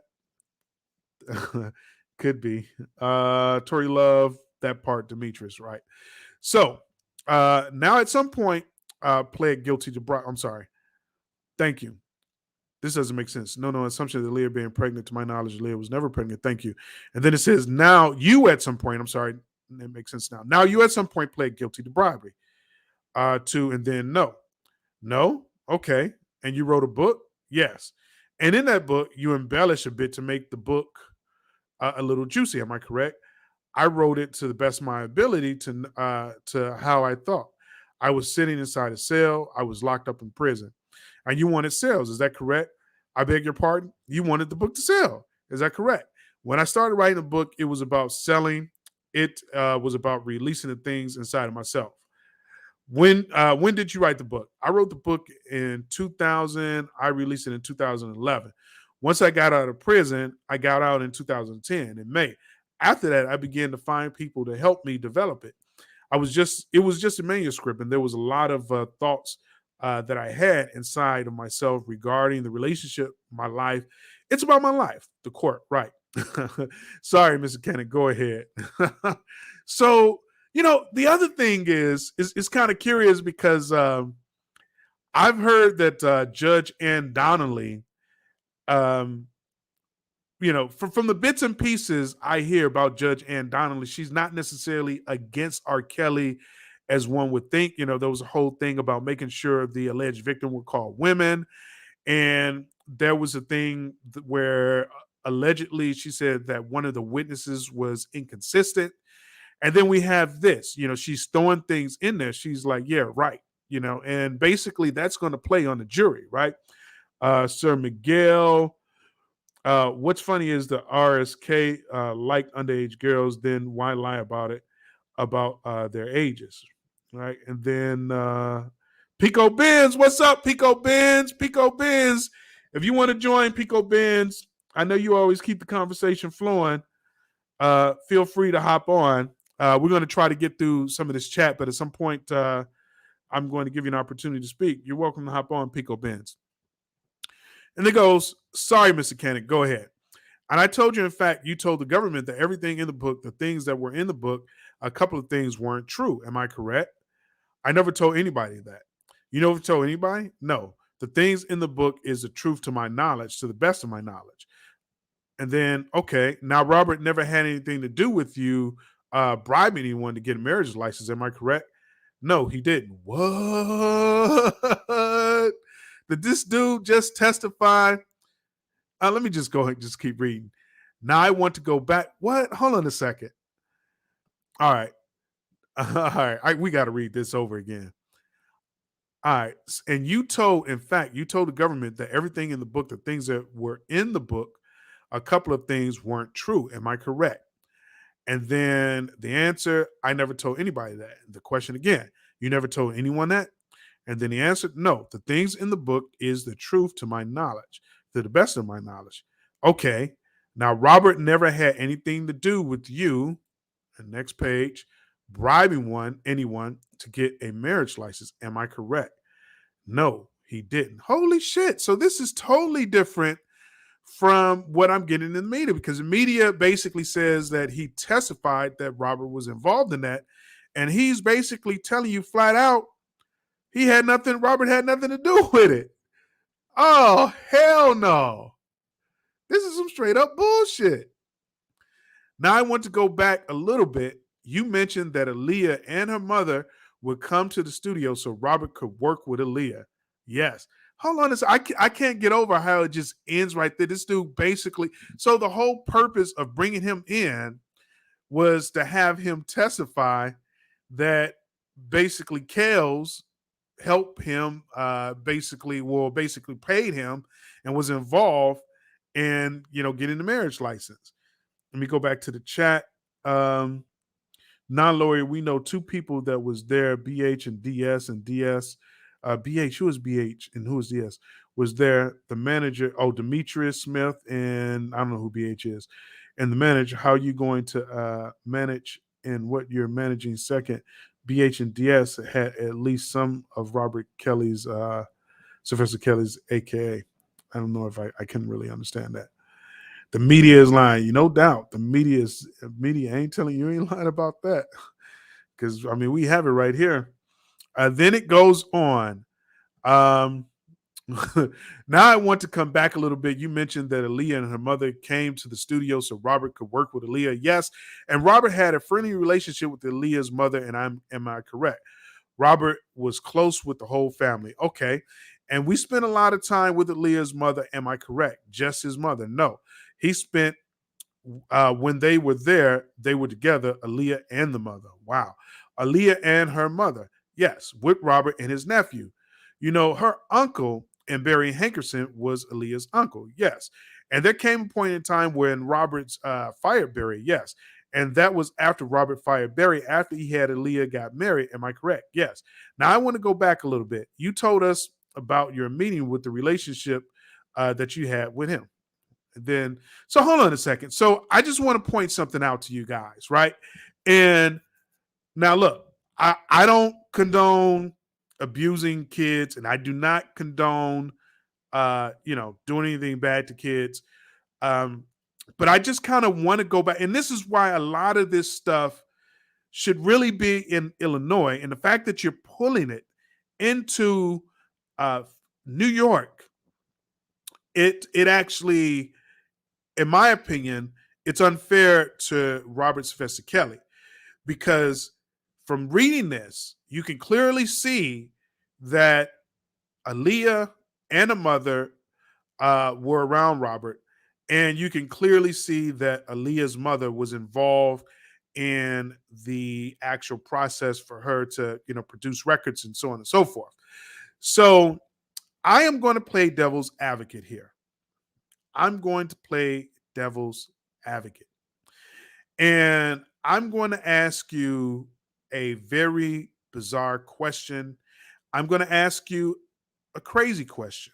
Could be. Tori Love, that part, Demetris, right? So now at some point, pled guilty to bribe. I'm sorry. Thank you. This doesn't make sense. No assumption that Leah being pregnant. To my knowledge, Leah was never pregnant. Thank you. And then it says, now you at some point, I'm sorry, it makes sense now. Now you at some point pled guilty to bribery. And then no, okay. And you wrote a book, yes. And in that book, you embellish a bit to make the book a little juicy. Am I correct? I wrote it to the best of my ability to how I thought. I was sitting inside a cell. I was locked up in prison. And you wanted sales. Is that correct? I beg your pardon? You wanted the book to sell. Is that correct? When I started writing the book, it was about selling. It was about releasing the things inside of myself. When did you write the book? I wrote the book in 2000. I released it in 2011. Once I got out of prison, I got out in 2010 in May. After that, I began to find people to help me develop it. It was just a manuscript, and there was a lot of thoughts that I had inside of myself regarding the relationship, my life. It's about my life, the court, right? Sorry, Mr. Kenneth, go ahead. So, the other thing is kind of curious because I've heard that Judge Ann Donnelly, from the bits and pieces I hear about Judge Ann Donnelly, she's not necessarily against R. Kelly as one would think. There was a whole thing about making sure the alleged victim were called women. And there was a thing where allegedly she said that one of the witnesses was inconsistent. And then we have this, she's throwing things in there. She's like, yeah, right. And basically that's going to play on the jury, right? Sir Miguel, what's funny is the RSK like underage girls, then why lie about it, about their ages, right? And then Pico Benz, what's up, Pico Benz? Pico Benz, if you want to join Pico Benz, I know you always keep the conversation flowing. Feel free to hop on. We're going to try to get through some of this chat, but at some point, I'm going to give you an opportunity to speak. You're welcome to hop on, Pico Benz. And it goes, sorry, Mr. Cannick, go ahead. And I told you, in fact, you told the government that everything in the book, the things that were in the book, a couple of things weren't true. Am I correct? I never told anybody that. You never told anybody? No. The things in the book is the truth to my knowledge, to the best of my knowledge. And then, okay, now Robert never had anything to do with you bribing anyone to get a marriage license. Am I correct? No, he didn't. What? Did this dude just testify? Let me just go ahead and just keep reading. Now I want to go back. What? Hold on a second. All right. All right. We got to read this over again. All right. And you told, in fact, you told the government that everything in the book, the things that were in the book, a couple of things weren't true. Am I correct? And then the answer, I never told anybody that. The question again, you never told anyone that? And then the answer, no, the things in the book is the truth to my knowledge, to the best of my knowledge. Okay. Now, Robert never had anything to do with you. And next page, bribing anyone to get a marriage license. Am I correct? No, he didn't. Holy shit. So this is totally different from what I'm getting in the media, because the media basically says that he testified that Robert was involved in that. And he's basically telling you flat out, Robert had nothing to do with it. Oh, hell no. This is some straight up bullshit. Now I want to go back a little bit. You mentioned that Aaliyah and her mother would come to the studio so Robert could work with Aaliyah. Yes. Hold on a second. I can't get over how it just ends right there. This dude basically, so the whole purpose of bringing him in was to have him testify that basically Kels helped him, basically paid him and was involved in, getting the marriage license. Let me go back to the chat. Non-lawyer, we know two people that was there, BH and DS, and DS. BH, who is BH and who is DS? Was there the manager, Demetris Smith, and I don't know who BH is. And the manager, how are you going to manage and what you're managing second? BH and DS had at least some of Robert Kelly's, Sylvester Kelly's AKA. I don't know if I can really understand that. The media is lying, no doubt. The media ain't telling you, ain't lying about that. Because we have it right here. Then it goes on. Now I want to come back a little bit. You mentioned that Aaliyah and her mother came to the studio so Robert could work with Aaliyah. Yes, and Robert had a friendly relationship with Aaliyah's mother, and am I correct? Robert was close with the whole family. Okay. And we spent a lot of time with Aaliyah's mother. Am I correct? Just his mother? No. He spent, when they were there, they were together, Aaliyah and the mother. Wow. Aaliyah and her mother. Yes, with Robert and his nephew. Her uncle and Barry Hankerson was Aaliyah's uncle. Yes. And there came a point in time when Robert's fired Barry. Yes. And that was after Robert fired Barry, after he had Aaliyah got married. Am I correct? Yes. Now I want to go back a little bit. You told us about your meeting with the relationship that you had with him. And then, so hold on a second. So I just want to point something out to you guys, right? And now look, I don't condone abusing kids, and I do not condone doing anything bad to kids. But I just kind of want to go back, and this is why a lot of this stuff should really be in Illinois, and the fact that you're pulling it into New York, it actually, in my opinion, it's unfair to Robert Sylvester Kelly, because from reading this, you can clearly see that Aaliyah and a mother were around Robert, and you can clearly see that Aaliyah's mother was involved in the actual process for her to, produce records and so on and so forth. So I am going to play devil's advocate here. I'm going to play devil's advocate. And I'm going to ask you a very bizarre question. I'm going to ask you a crazy question.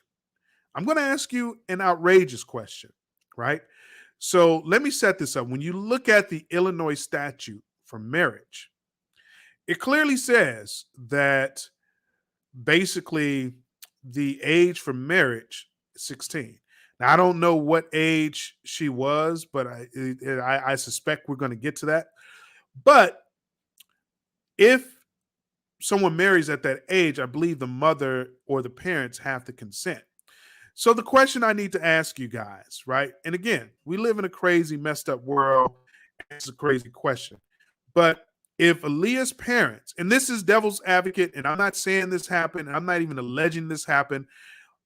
I'm going to ask you an outrageous question, right? So let me set this up. When you look at the Illinois statute for marriage, it clearly says that basically the age for marriage 16. Now I don't know what age she was, but I suspect we're going to get to that. But if someone marries at that age, I believe the mother or the parents have to consent. So the question I need to ask you guys, right? And again, we live in a crazy, messed up world. It's a crazy question. But if Aaliyah's parents, and this is devil's advocate, and I'm not saying this happened, and I'm not even alleging this happened,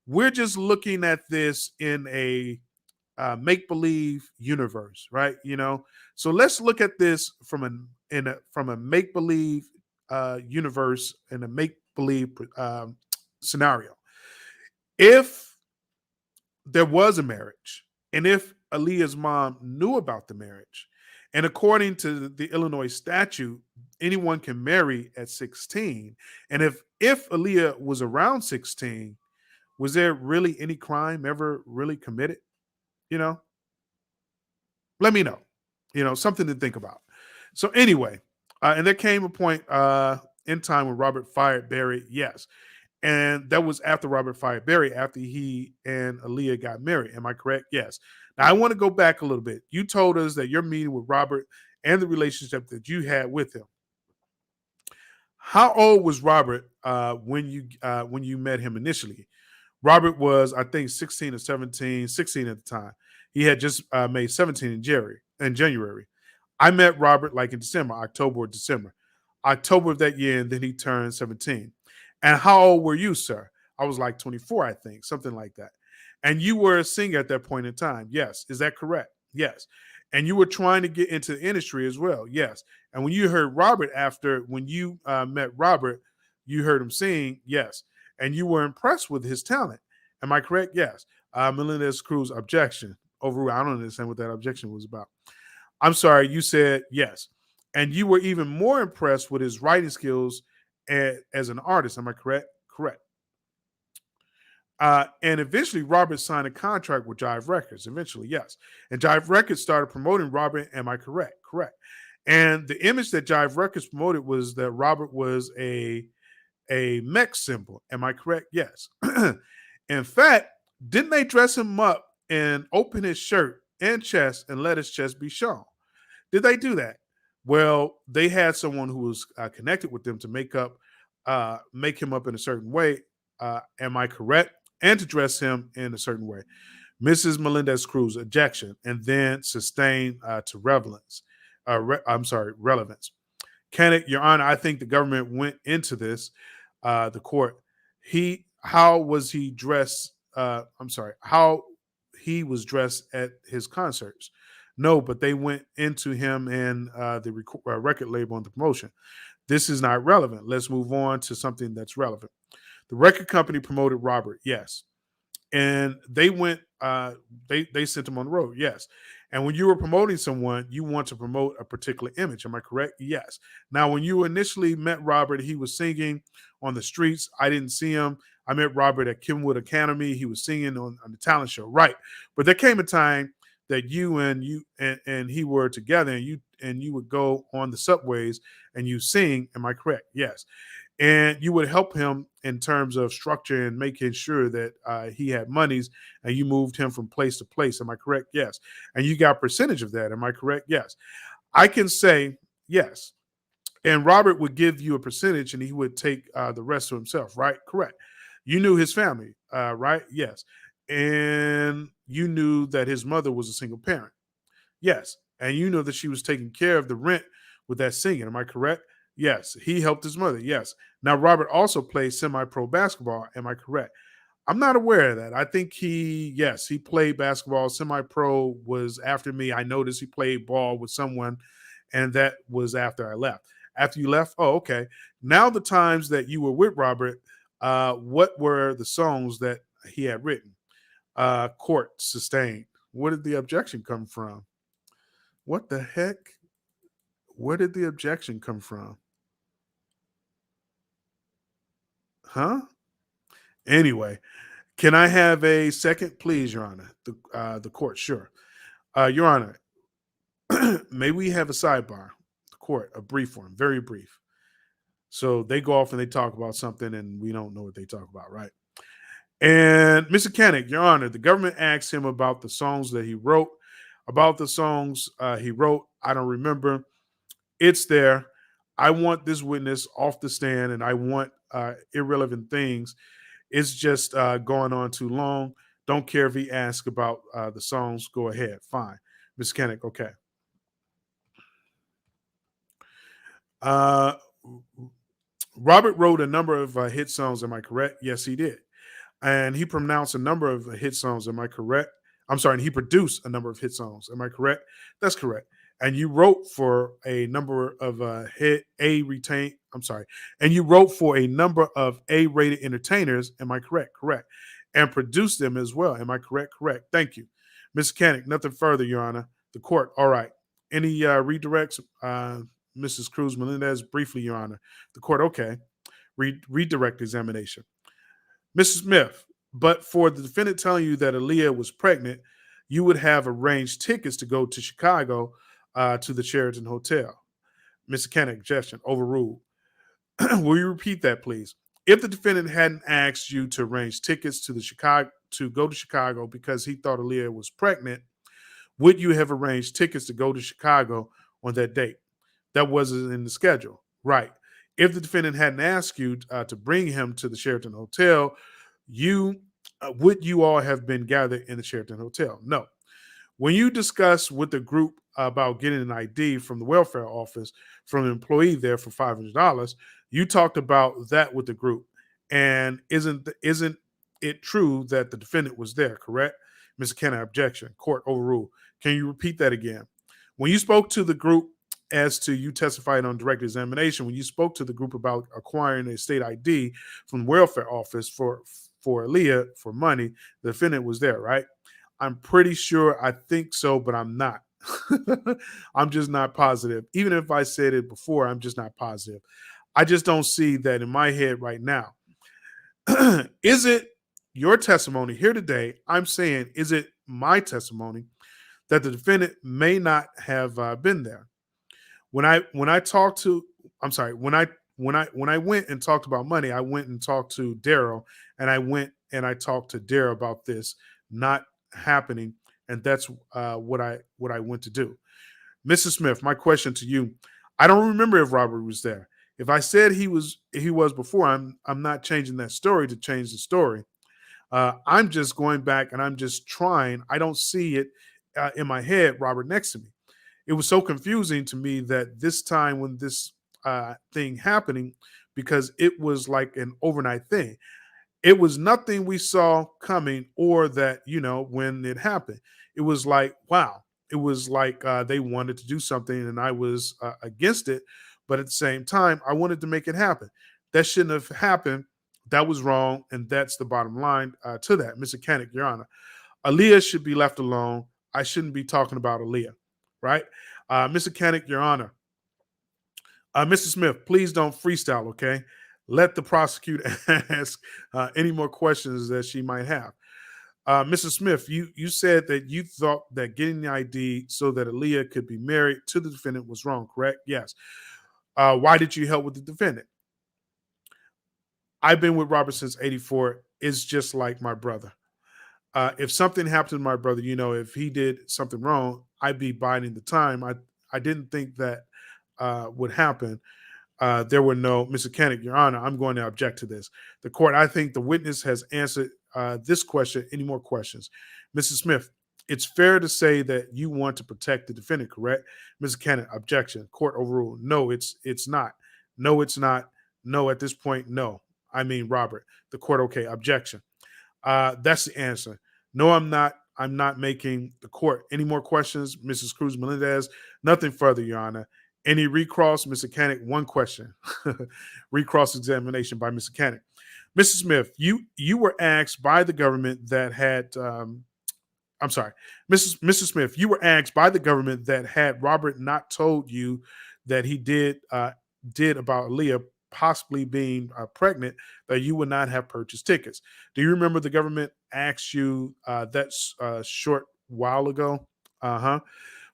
we're just looking at this in a make-believe universe, right? So let's look at this from a make-believe universe and a make-believe scenario. If there was a marriage, and if Aaliyah's mom knew about the marriage, and according to the Illinois statute, anyone can marry at 16, and if Aaliyah was around 16, was there really any crime ever really committed? You know, let me know. Something to think about. So anyway, and there came a point in time when Robert fired Barry. Yes, and that was after Robert fired Barry, after he and Aaliyah got married. Am I correct? Yes. Now I want to go back a little bit. You told us that your meeting with Robert and the relationship that you had with him. How old was Robert when you met him initially? Robert was, I think, 16 or 17, 16 at the time. He had just made 17 in January. I met Robert like in December, October or December. October of that year, and then he turned 17. And how old were you, sir? I was like 24, I think, something like that. And you were a singer at that point in time. Yes. Is that correct? Yes. And you were trying to get into the industry as well. Yes. And when you heard Robert when you met Robert, you heard him sing. Yes. And you were impressed with his talent. Am I correct? Yes. Melendez Cruz, objection. Overruled. I don't understand what that objection was about. I'm sorry. You said yes. And you were even more impressed with his writing skills as an artist. Am I correct? Correct. And eventually, Robert signed a contract with Jive Records. Eventually, yes. And Jive Records started promoting Robert. Am I correct? Correct. And the image that Jive Records promoted was that Robert was a mech symbol. Am I correct? Yes. In fact, didn't they dress him up and open his shirt and chest and let his chest be shown? Did they do that? Well, they had someone who was connected with them to make him up in a certain way. Am I correct? And to dress him in a certain way. Mrs. Melendez Cruz, objection, and then sustained to relevance. Relevance. Your Honor, I think the government went into this, the court. How was he dressed? How he was dressed at his concerts? No, but they went into him and the record label and the promotion. This is not relevant. Let's move on to something that's relevant. The record company promoted Robert, yes. And they went, they sent him on the road, yes. And when you were promoting someone, you want to promote a particular image. Am I correct? Yes. Now, when you initially met Robert, he was singing on the streets. I didn't see him. I met Robert at Kenwood Academy. He was singing on the talent show, right? But there came a time that you and he were together, and you would go on the subways and you sing. Am I correct? Yes. And you would help him in terms of structure and making sure that he had monies, and you moved him from place to place. Am I correct? Yes. And you got a percentage of that. Am I correct? Yes. I can say yes. And Robert would give you a percentage, and he would take the rest to himself, right? Correct. You knew his family, right? Yes. And you knew that his mother was a single parent. Yes. And you know that she was taking care of the rent with that singing. Am I correct? Yes. He helped his mother. Yes. Now, Robert also played semi-pro basketball. Am I correct? I'm not aware of that. I think he played basketball. Semi-pro was after me. I noticed he played ball with someone, and that was after I left. After you left? Oh, okay. Now the times that you were with Robert, what were the songs that he had written? Court sustained. Where did the objection come from? What the heck? Where did the objection come from? Huh? Anyway, can I have a second, please, Your Honor? The court, sure. Your Honor, may we have a sidebar? The court, a brief one, very brief. So they go off and they talk about something, and we don't know what they talk about, right? And Mr. Kennick, Your Honor, the government asked him about the songs that he wrote. About the songs he wrote, I don't remember. It's there. I want this witness off the stand, and I want irrelevant things. It's just going on too long. Don't care if he asks about the songs. Go ahead. Fine. Ms. Kennick, okay. Uh, Robert wrote a number of hit songs. Am I correct? Yes, he did. And he pronounced a number of hit songs. Am I correct? I'm sorry. And he produced a number of hit songs. Am I correct? That's correct. And you wrote for a number of hit A retain. I'm sorry. And you wrote for a number of A-rated entertainers. Am I correct? Correct. And produced them as well. Am I correct? Correct. Thank you, Mr. Kennick. Nothing further, Your Honor. The court. All right. Any redirects, Mrs. Cruz Melendez? Briefly, Your Honor. The court. Okay. Redirect examination. Mrs. Smith, but for the defendant telling you that Aaliyah was pregnant, you would have arranged tickets to go to Chicago to the Sheraton Hotel. Mr. Kennick, objection, overruled. Will you repeat that, please? If the defendant hadn't asked you to arrange tickets to go to Chicago because he thought Aaliyah was pregnant, would you have arranged tickets to go to Chicago on that date? That wasn't in the schedule, right? If the defendant hadn't asked you to bring him to the Sheraton Hotel, would you all have been gathered in the Sheraton Hotel? No. When you discuss with the group about getting an ID from the welfare office from an employee there for $500, you talked about that with the group. And isn't it true that the defendant was there, correct? Mr. Kenna, objection. Court overruled. Can you repeat that again? When you spoke to the group as to you testified on direct examination, when you spoke to the group about acquiring a state ID from the welfare office for Aaliyah for money, the defendant was there, right? I'm pretty sure I think so, but I'm not. I'm just not positive. Even if I said it before, I'm just not positive. I just don't see that in my head right now. Is it your testimony here today? I'm saying, is it my testimony that the defendant may not have been there? When I talked to, I'm sorry, when I went and talked about money, I went and talked to Daryl, and I went and I talked to Daryl about this not happening, and that's what I went to do. Mrs. Smith, my question to you: I don't remember if Robert was there. If I said he was before, I'm not changing that story to change the story. I'm just going back and I'm just trying. I don't see it in my head, Robert next to me. It was so confusing to me that this time when this thing happening, because it was like an overnight thing. It was nothing we saw coming or that, when it happened. It was like, wow. It was like they wanted to do something and I was against it. But at the same time, I wanted to make it happen. That shouldn't have happened. That was wrong. And that's the bottom line to that. Mr. Kennick, Your Honor, Aaliyah should be left alone. I shouldn't be talking about Aaliyah, right? Mr. Kennick, Your Honor. Mr. Smith, please don't freestyle, okay? Let the prosecutor ask any more questions that she might have. Mr. Smith, you said that you thought that getting the ID so that Aaliyah could be married to the defendant was wrong, correct? Yes. Why did you help with the defendant? I've been with Robert since 84. It's just like my brother. If something happened to my brother, if he did something wrong, I'd be biding the time. I didn't think that would happen. There were no, Mr. Kennick, Your Honor, I'm going to object to this. The court, I think the witness has answered this question. Any more questions? Mrs. Smith, it's fair to say that you want to protect the defendant, correct? Mr. Kennick, objection. Court overruled. No, it's not. No, it's not. No, at this point, no. I mean, Robert. The court, okay, objection. That's the answer. No, I'm not. I'm not making the court. Any more questions, Mrs. Cruz Melendez? Nothing further, Your Honor. Any recross, Mr. Kennick? One question. Recross examination by Mr. Kennick. Mrs. Smith, you were asked by the government that had, I'm sorry, Mrs. Smith, you were asked by the government that had Robert not told you that he did about Aaliyah possibly being pregnant, that you would not have purchased tickets. Do you remember the government asked you that short while ago? Uh-huh.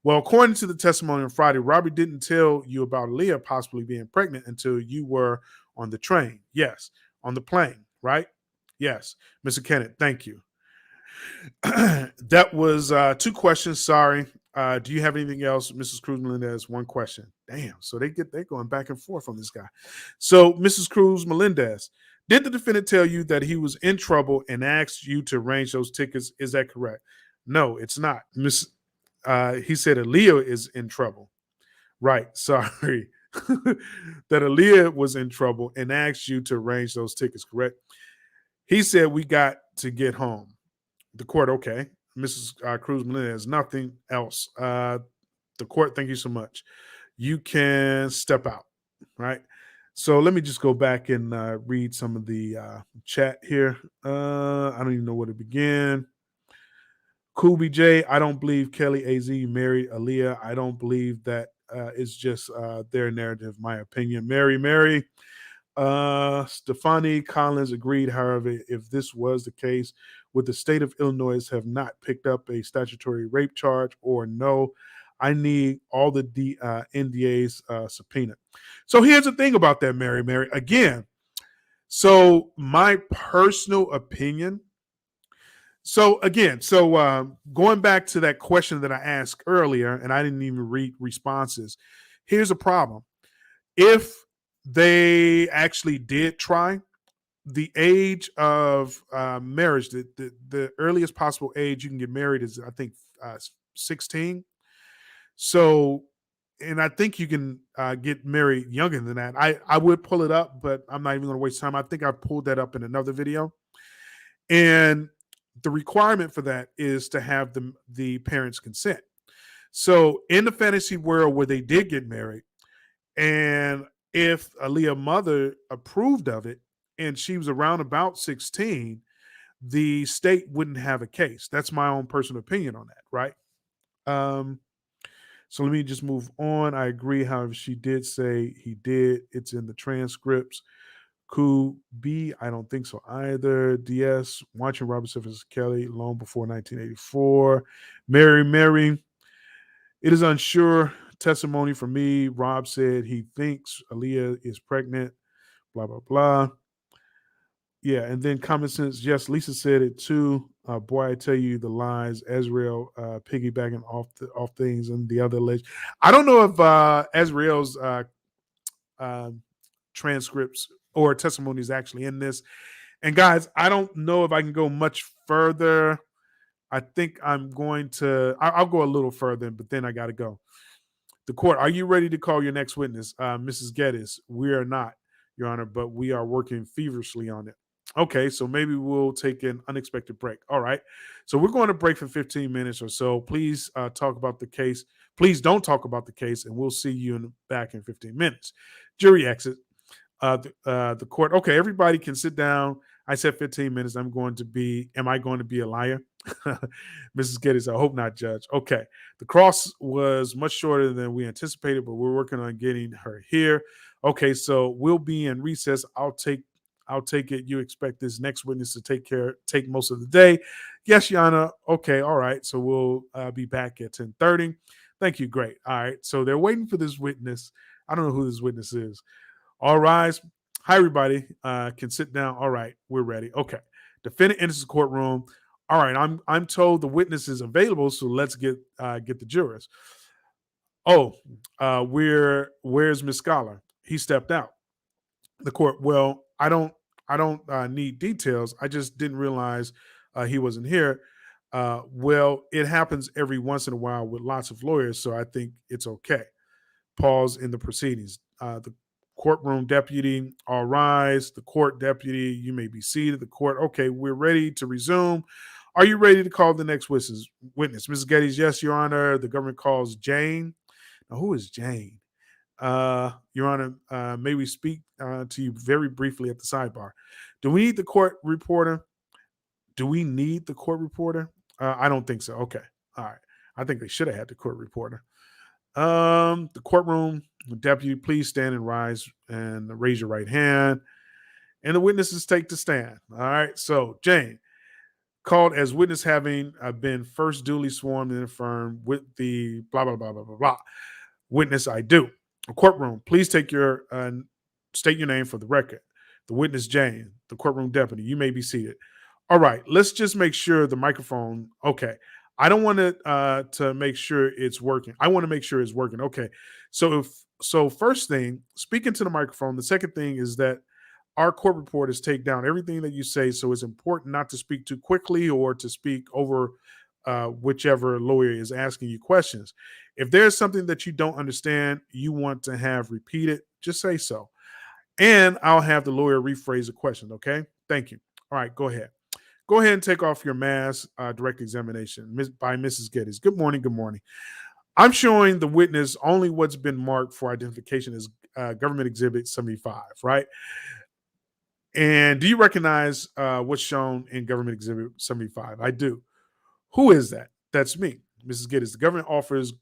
Well, according to the testimony on Friday, Robert didn't tell you about Aaliyah possibly being pregnant until you were on the train. Yes, on the plane, right? Yes, Mr. Kenneth, thank you. That was two questions. Sorry. Do you have anything else, Mrs. Cruz Melendez? One question. Damn. So they're going back and forth on this guy. So, Mrs. Cruz Melendez, did the defendant tell you that he was in trouble and asked you to arrange those tickets? Is that correct? No, it's not. He said Aaliyah is in trouble. Right. Sorry. That Aaliyah was in trouble and asked you to arrange those tickets, correct? He said we got to get home. The court, okay. Mrs. Cruz Melendez, nothing else. The court, thank you so much. You can step out, right? So let me just go back and read some of the chat here. I don't even know where to begin. Cool BJ, I don't believe Kelly AZ married Aaliyah. I don't believe that it's just their narrative, my opinion. Mary, Stephanie Collins agreed, however, if this was the case, would the state of Illinois have not picked up a statutory rape charge or no? I need all the NDA's subpoena. So here's the thing about that, Mary. Again, so my personal opinion. So again, going back to that question that I asked earlier, and I didn't even read responses. Here's a problem. If they actually did try, the age of marriage, the earliest possible age you can get married is, I think, 16. So, and I think you can get married younger than that. I would pull it up, but I'm not even going to waste time. I think I pulled that up in another video. And the requirement for that is to have the parents' consent. So in the fantasy world where they did get married, and if Aaliyah's mother approved of it and she was around about 16, the state wouldn't have a case. That's my own personal opinion on that, right? So let me just move on. I agree. However, she did say he did. It's in the transcripts. Cool B, I don't think so either. DS, watching Robert vs. Kelly long before 1984. Mary, it is unsure. Testimony from me. Rob said he thinks Aaliyah is pregnant. Blah, blah, blah. Yeah, and then common sense. Yes, Lisa said it too. Boy, I tell you the lies. Azrael piggybacking off things and the other alleged. I don't know if Azrael's transcripts or testimonies actually in this. And guys, I don't know if I can go much further. I think I'm going to. I'll go a little further, but then I got to go. The court, are you ready to call your next witness? Mrs. Geddes, we are not, Your Honor, but we are working feverishly on it. Okay, so maybe we'll take an unexpected break. All right. So we're going to break for 15 minutes or so. Please talk about the case. Please don't talk about the case, and we'll see you back in 15 minutes. Jury exit. The court. Okay, everybody can sit down. I said 15 minutes. Am I going to be a liar? Mrs. Geddes, I hope not, Judge. Okay. The cross was much shorter than we anticipated, but we're working on getting her here. Okay, so we'll be in recess. I'll take it. You expect this next witness to take most of the day. Yes, Your Honor. Okay, all right. So we'll be back at 10:30. Thank you. Great. All right. So they're waiting for this witness. I don't know who this witness is. All rise. Hi, everybody. Can sit down. All right, we're ready. Okay. Defendant enters the courtroom. All right, I'm told the witness is available, so let's get the jurors. Oh, where's Miss Scholar? He stepped out. The court. Well, I don't need details. I just didn't realize he wasn't here. Well, it happens every once in a while with lots of lawyers, so I think it's okay. Pause in the proceedings. The courtroom deputy, all rise. The court deputy, you may be seated. The court, okay, we're ready to resume. Are you ready to call the next witness? Mrs. Geddes, yes, Your Honor. The government calls Jane. Now, who is Jane? Your Honor, may we speak to you very briefly at the sidebar? Do we need the court reporter? I don't think so. Okay. All right. I think they should have had the court reporter. The courtroom deputy, please stand and rise and raise your right hand. And the witnesses take the stand. All right. So, Jane, called as witness having been first duly sworn and affirmed with the blah, blah, blah, blah, blah, blah. Witness, I do. The courtroom, please state your name for the record. The witness, Jane, the courtroom deputy. You may be seated. All right, let's just make sure the microphone. Okay, I don't want to make sure it's working. I want to make sure it's working. Okay, so first thing, speaking to the microphone. The second thing is that our court reporters take down everything that you say. So it's important not to speak too quickly or to speak over whichever lawyer is asking you questions. If there's something that you don't understand, you want to have repeated, just say so. And I'll have the lawyer rephrase the question. Okay. Thank you. All right. Go ahead. Go ahead and take off your mask. Direct examination by Mrs. Geddes. Good morning. Good morning. I'm showing the witness only what's been marked for identification as government exhibit 75, right? And do you recognize what's shown in government exhibit 75? I do. Who is that? That's me, Mrs. Geddes. The government offers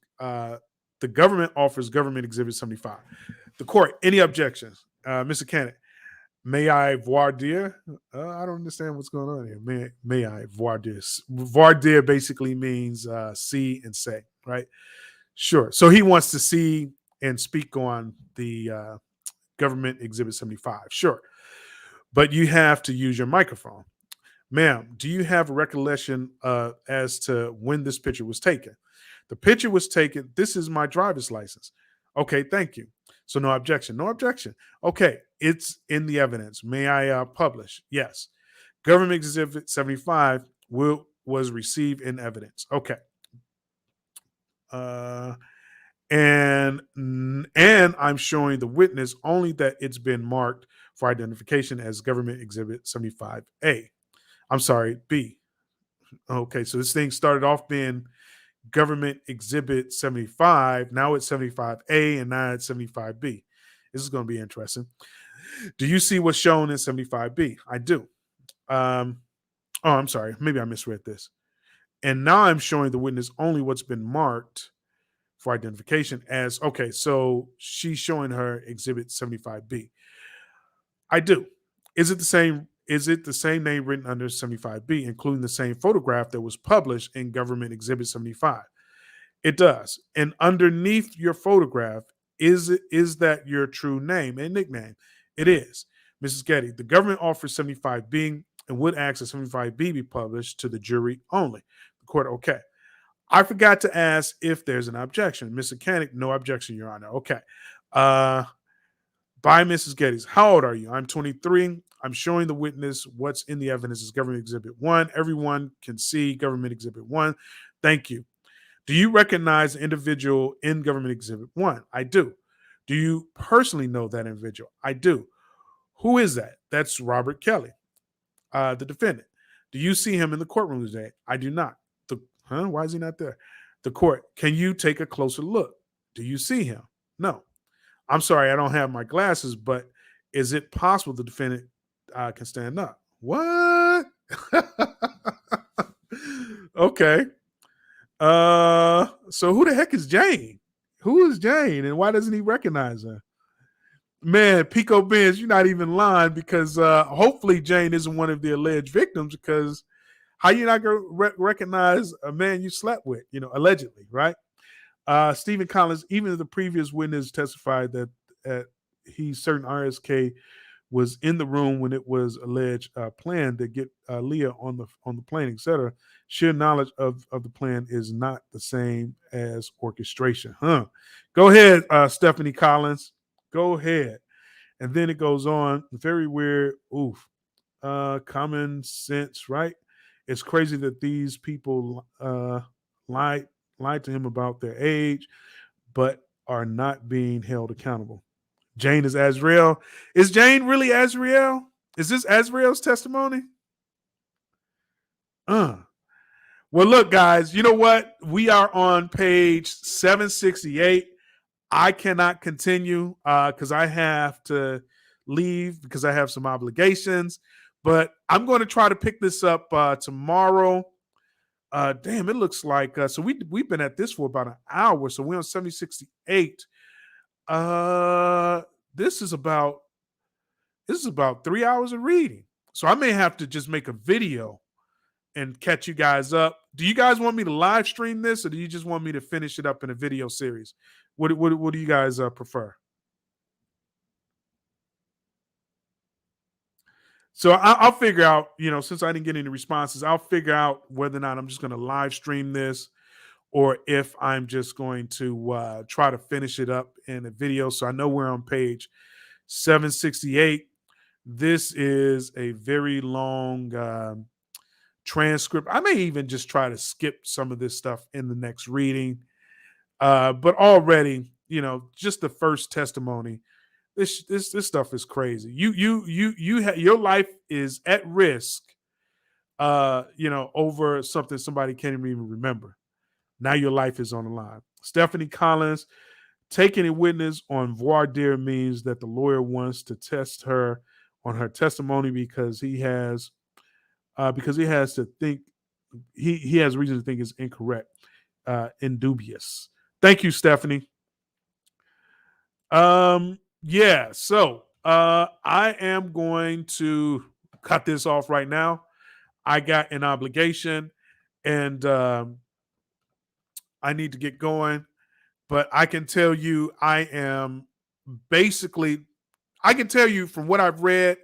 government exhibit 75. The court, any objections? Mr. Kennett, may I voir dire? I don't understand what's going on here. May I voir dire? Voir dire basically means see and say, right? Sure. So he wants to see and speak on the government exhibit 75. Sure. But you have to use your microphone. Ma'am, do you have a recollection as to when this picture was taken? The picture was taken. This is my driver's license. Okay, thank you. So no objection. No objection. Okay, it's in the evidence. May I publish? Yes. Government exhibit 75 was received in evidence. Okay. And I'm showing the witness only that it's been marked for identification as government exhibit 75A. I'm sorry, B. Okay, so this thing started off being government exhibit 75. Now it's 75A and now it's 75B. This is going to be interesting. Do you see what's shown in 75B? I do. I'm sorry. Maybe I misread this. And now I'm showing the witness only what's been marked for identification as, okay, so she's showing her exhibit 75B. I do. Is it the same? Is it the same name written under 75B, including the same photograph that was published in government exhibit 75? It does. And underneath your photograph, is that your true name and nickname? It is. Mrs. Getty, the government offers 75B and would ask that 75B be published to the jury only. The court, okay. I forgot to ask if there's an objection. Mr. Koenig, no objection, Your Honor. Okay. By Mrs. Geddes, how old are you? I'm 23. I'm showing the witness what's in the evidence is government exhibit 1. Everyone can see government exhibit 1. Thank you. Do you recognize the individual in government exhibit 1? I do. Do you personally know that individual? I do. Who is that? That's Robert Kelly, the defendant. Do you see him in the courtroom today? I do not. Why is he not there? The court, can you take a closer look? Do you see him? No. I'm sorry, I don't have my glasses, but is it possible the defendant can stand up? What? Okay. So who the heck is Jane? Who is Jane, and why doesn't he recognize her? Man, Pico Benz, you're not even lying, because hopefully Jane isn't one of the alleged victims, because how you not going to recognize a man you slept with, allegedly, right? Stephen Collins, even the previous witness testified that certain RSK was in the room when it was alleged plan to get Leah on the plane, etc. Sheer knowledge of the plan is not the same as orchestration. Go ahead, Stephanie Collins. Go ahead. And then it goes on. Very weird. Oof. Common sense, right? It's crazy that these people lied to him about their age, but are not being held accountable. Jane is Azrael. Is Jane really Azrael? Is this Azrael's testimony? Well, look, guys, you know what? We are on page 768. I cannot continue because I have to leave because I have some obligations. But I'm going to try to pick this up tomorrow. Damn, it looks like so we've been at this for about an hour. So we're on 768. This is about 3 hours of reading. So I may have to just make a video and catch you guys up. Do you guys want me to live stream this, or do you just want me to finish it up in a video series? What do you guys prefer? So I'll figure out, since I didn't get any responses, I'll figure out whether or not I'm just going to live stream this or if I'm just going to try to finish it up in a video. So I know we're on page 768. This is a very long transcript. I may even just try to skip some of this stuff in the next reading. But already, just the first testimony, this stuff is crazy. Your life is at risk, over something somebody can't even remember. Now your life is on the line. Stephanie Collins, taking a witness on voir dire means that the lawyer wants to test her on her testimony because he has to think he has reason to think it's incorrect, dubious. Thank you, Stephanie. Yeah, so I am going to cut this off right now. I got an obligation and I need to get going, but I can tell you I can tell you from what I've read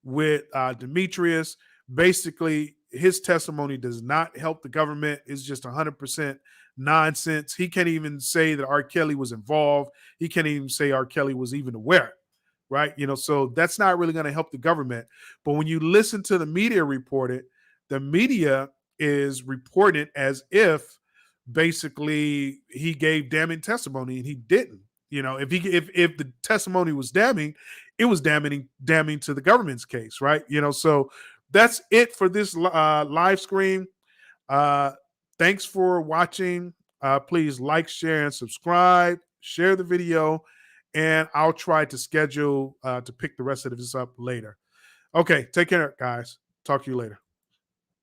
with Demetrius, basically his testimony does not help the government. It's just 100% nonsense. He can't even say that R. Kelly was involved. He can't even say R. Kelly was even aware, right? So that's not really going to help the government. But when you listen to the media report it, the media is reported as if basically he gave damning testimony and he didn't. If the testimony was damning, it was damning to the government's case, right? So that's it for this live stream. Thanks for watching. Please like, share, and subscribe. Share the video, and I'll try to schedule to pick the rest of this up later. Okay, take care, guys. Talk to you later.